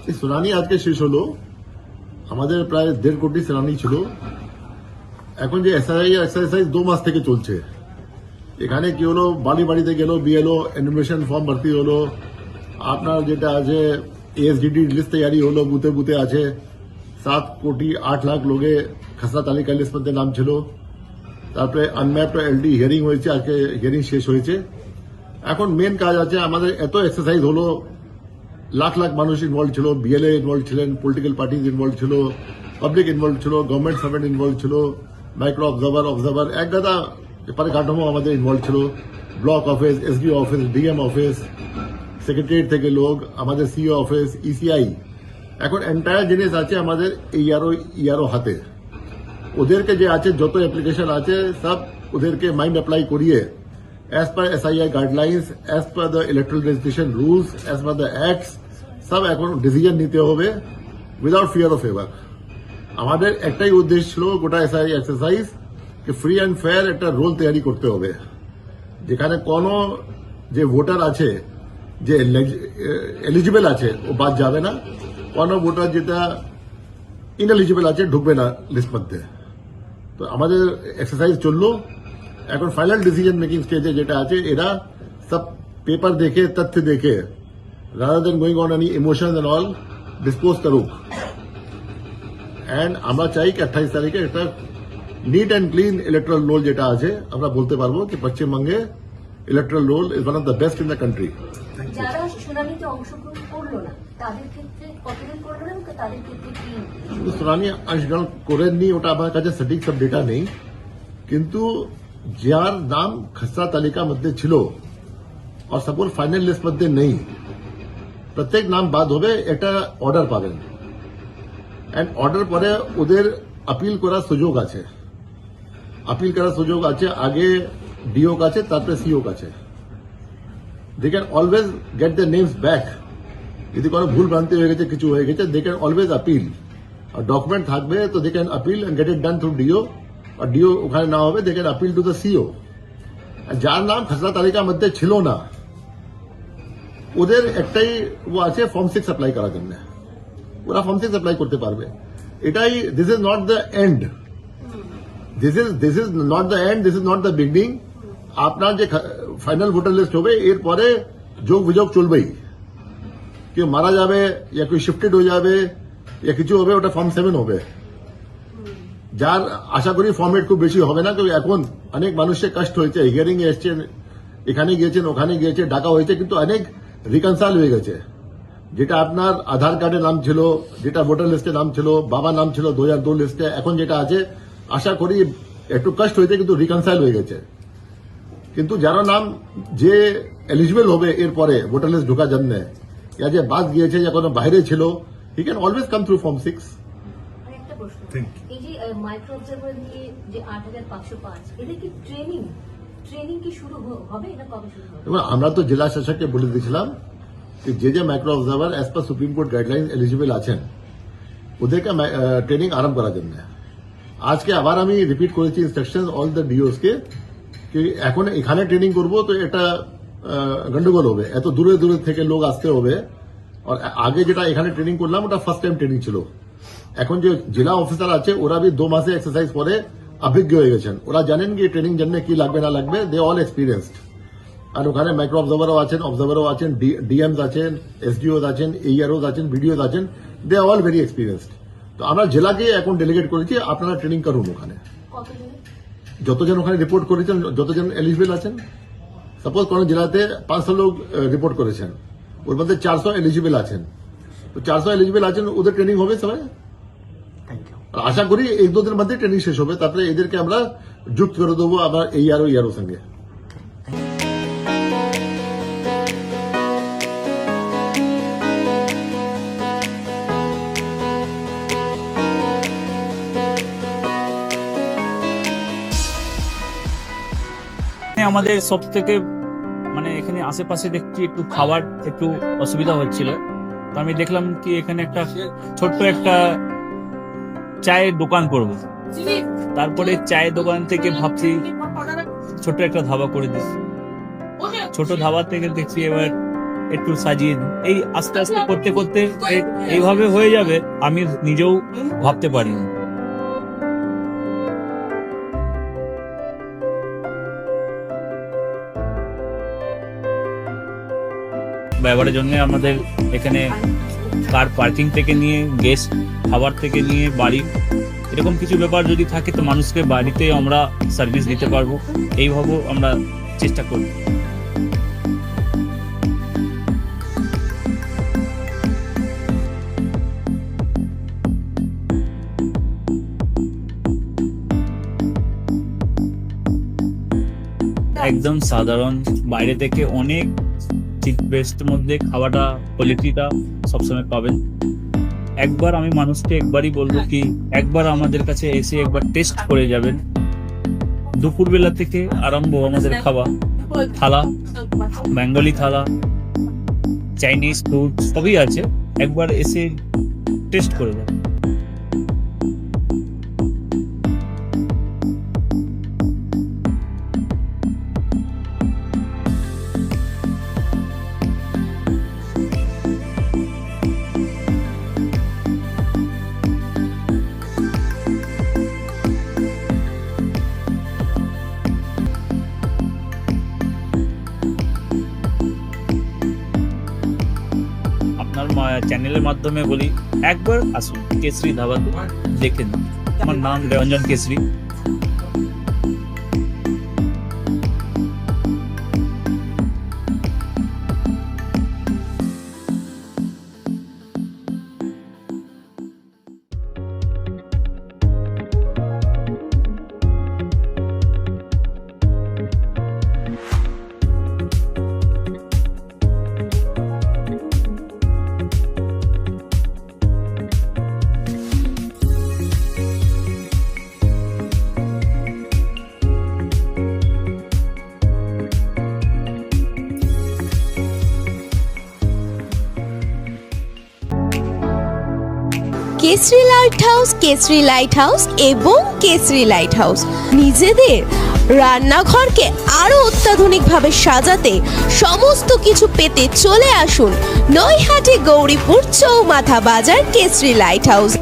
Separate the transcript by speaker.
Speaker 1: এই শুনানি আজকে শেষ হলো। আমাদের প্রায় 1.5 কোটি শুনানি ছিল। এখন যে এসআইআই এক্সারসাইজ 2 মাস থেকে চলছে। এখানে কি হলো, বাড়ি বাড়িতে গেল, বিএলও এনুমেশন ফর্ম ভর্তি হলো, আপনার যেটা আছে এএসডিডি লিস্ট তৈরি হলো, বুথে বুথে আছে। 7 কোটি 8 লাখ লোকে খসড়া তালিকা লিস্ট মধ্যে নাম ছিল। তারপরে আনম্যাপড এলডি হিয়ারিং হয়েছে, আজকে হিয়ারিং শেষ হয়েছে। এখন মেন কাজ আছে আমাদের। এত এক্সারসাইজ হলো, লাখ লাখ মানুষ ইনভলভ ছিল, বিএলএ ইনভলভ ছিলেন, পলিটিক্যাল পার্টিজ ইনভলভ ছিল, পাবলিক ইনভলভ ছিল, গভর্নমেন্ট সার্ভেন্ট ইনভলভ ছিল, মাইক্রো অবজারভার এক গাদা পরিকাঠামো আমাদের ইনভলভ ছিল। Block office, SDO office, DM office, secretariat থেকে লোক, আমাদের সিও অফিস, ইসিআই। এখন এন্টায়ার জিনিস আছে আমাদের ইয়ারও হাতে। ওদেরকে যে আছে যত অ্যাপ্লিকেশন আছে সব ওদেরকে মাইন্ড অ্যাপ্লাই করিয়ে as per SII guidelines, as per the electoral registration rules, as per the acts, সব এখন ডিসিশন নিতে হবে উইদাউট ফিয়ার অফ ফেভার। আমাদের একটাই উদ্দেশ্য ছিল গোটা এসআই এক্সারসাইজ যে ফ্রি অ্যান্ড ফেয়ার একটা রোল তৈরি করতে হবে, যেখানে কোনো যে ভোটার আছে যে এলিজিবল আছে ও বাদ যাবে না, কোনো ভোটার যেটা ইনএলিজিবল আছে ঢুকবে না লিস্ট মধ্যে। তো আমাদের এক্সারসাইজ চললো। এখন ফাইনাল ডিসিশন মেকিং স্টেজে যেটা আছে, এরা সব পেপার দেখে, তথ্য দেখে, rather than going on any emotion and all, dispose করুক। এন্ড আমরা চাই কি 28 তারিখে একটা neat and clean electoral roll যেটা আছে, আমরা বলতে পারবো কি পশ্চিমবঙ্গে electoral roll is one of the best in the country.
Speaker 2: যারা শুনানিতে অংশগ্রহণ করলো না তাদের ক্ষেত্রে কতদিন করলো না, তাদের ক্ষেত্রে কি
Speaker 1: শুনানি অংশগ্রহণ করেননি ওটা আমার কাছে সঠিক সব ডেটা নেই, কিন্তু যার নাম খসড়া তালিকা মধ্যে ছিল আর সাপোজ ফাইনাল লিস্ট মধ্যে নেই, প্রত্যেক নাম বাদ হবে, একটা অর্ডার পাবেন। এন্ড অর্ডার পরে ওদের আপিল করার সুযোগ আছে। আপিল করার সুযোগ আছে আগে ডিও কাছে, তারপরে সিও কাছে। They can always get the names back. যদি কোনো ভুল ভ্রান্তি হয়ে গেছে, কিছু হয়ে গেছে, দে ক্যান অলওয়েজ আপিল। আর ডকুমেন্ট থাকবে তো they can appeal and get it done through DO. আর ডিও ওখানে না হবে, they can appeal to the CO. যার নাম খসড়া তালিকার মধ্যে ছিল না, ওদের একটাই ও আছে ফর্ম 6 অ্যাপ্লাই করার জন্য। ওরা ফর্ম 6 অ্যাপ্লাই করতে পারবে। এটাই, this is not the end, this is not the end, this is not the beginning. আপনার যে ফাইনাল ভোটার লিস্ট হবে, এরপরে যোগ বিযোগ চলবেই। কেউ মারা যাবে, ইয়া কেউ শিফটেড হয়ে যাবে, ইয়া কিছু হবে, ওটা ফর্ম 7 হবে। যার আশা করি ফর্ম 8 খুব বেশি হবে না, কারণ এখন অনেক মানুষের কষ্ট হয়েছে, হিয়ারিং এ এসছেন, এখানে গিয়েছেন, ওখানে গিয়েছে, ডাকা হয়েছে, কিন্তু অনেক রিকনসাইল হয়ে গেছে। যেটা আপনার আধার কার্ডে নাম ছিল, যেটা ভোটার লিস্টে নাম ছিল, বাবা নাম ছিল 2002 লিস্টে, এখন যেটা আছে, আশা করি একটু কষ্ট হয়েছে কিন্তু রিকনসাইল হয়ে গেছে। কিন্তু যারা নাম যে এলিজিবল হবে এরপরে ভোটার লিস্ট ঢোকার জন্য, ইয়া যে বাদ গিয়েছে, যা কোনো বাইরে ছিল, he can always come through form 6।
Speaker 2: একটা প্রশ্ন, এই যে মাইক্রো অবজারভার নিয়ে যে 8505, এদের কি ট্রেনিং কি শুরু হবে না কবে শুরু হবে?
Speaker 1: আমরা তো জেলা শাসককে বলে দিয়েছিলাম যে যে micro observer as per supreme court guideline eligible আছেন, ওদেরকে ট্রেনিং আরম্ভ করার জন্য। আজকে আবার আমি রিপিট করেছি ইনস্ট্রাকশন অল দ্য ডিওস কে, কি এখন এখানে ট্রেনিং করবো তো এটা গন্ডগোল হবে, এত দূরে দূরে থেকে লোক আসতে হবে। আর আগে যেটা এখানে ট্রেনিং করলাম ওটা ফার্স্ট টাইম ট্রেনিং ছিল। এখন যে জেলা অফিসার আছে ওরা বি 2 মাসে এক্সারসাইজ পরে অভিজ্ঞ হয়ে গেছেন, ওরা জানেন কি ট্রেনিং জন্য কি লাগবে না লাগবে, দে অল এক্সপিরিয়েন্সড। আর ওখানে মাইক্রো অবজারভারও আছেন, ডিএমস আছেন, এসডিওস আছেন, এইআরওস আছেন, বিডিওস আছেন, দে অল ভেরি এক্সপিরিয়েন্সড। তো আমরা জেলাকে এখন ডেলিগেট করেছি, আপনারা ট্রেনিং করুন ওখানে। যতজন ওখানে রিপোর্ট করেছেন, যতজন এলিজিবল আছেন, সাপোজ কোন জেলাতে 500 লোক রিপোর্ট করেছেন, ওর মধ্যে 400 এলিজিবল আছেন, তো 400 এলিজিবল আছেন, ওদের ট্রেনিং হবে সবাই। আশা করি 1-2 দিনের মধ্যে ট্রেনিং শেষ হবে, তারপরে এদেরকে আমরা যুক্ত করে দেবো আবার এইআরও সঙ্গে।
Speaker 3: আমাদের সব থেকে মানে এখানে আশেপাশে দেখছি একটু খাবার একটু অসুবিধা হচ্ছিল, তো আমি দেখলাম কি এখানে একটা ছোট্ট একটা চায়ের দোকান করব। তারপরে চায়ের দোকান থেকে ভাবছি ছোট একটা ধাবা করে দিচ্ছি। ছোট ধাবা থেকে দেখছি এবার একটু সাজিয়ে দিই। এই আস্তে আস্তে করতে করতে এইভাবে হয়ে যাবে, আমি নিজেও ভাবতে পারিনি। ব্যবহারের জন্য আমাদের এখানে কার পার্কিং থেকে নিয়ে গেস্ট খাবার থেকে নিয়ে বাড়ি, এরকম কিছু ব্যাপার যদি থাকে তো মানুষকে বাড়িতে আমরা সার্ভিস দিতে পারবো, এইভাবেও আমরা চেষ্টা করি। একদম সাধারণ, বাইরে থেকে অনেক চিপ বেস্টের মধ্যে খাওয়াটা কোয়ালিটিটা সবসময় পাবেন। একবার আমি মানুষকে একবারই বলবো কি একবার আমাদের কাছে এসে একবার টেস্ট করে যাবেন। দুপুরবেলা থেকে আরম্ভ আমাদের খাওয়া, থালা, বেঙ্গলি থালা, চাইনিজ ফুড সবই আছে, একবার এসে টেস্ট করে যাবেন। আপনার চ্যানেলের মাধ্যমে বলি একবার আসুন কেশরী ধাবাতে, দেখে নিন। আমার নাম Ranjan Keshari.
Speaker 4: Keshari lighthouse, Keshari lighthouse এবং কেশরী লাইট হাউস নিজেদের রান্নাঘরকে আরো অত্যাধুনিকভাবে সাজাতে সমস্ত কিছু পেতে চলে আসুন নৈহাটি গৌরীপুর চৌমাথা বাজার কেশরী লাইট হাউস।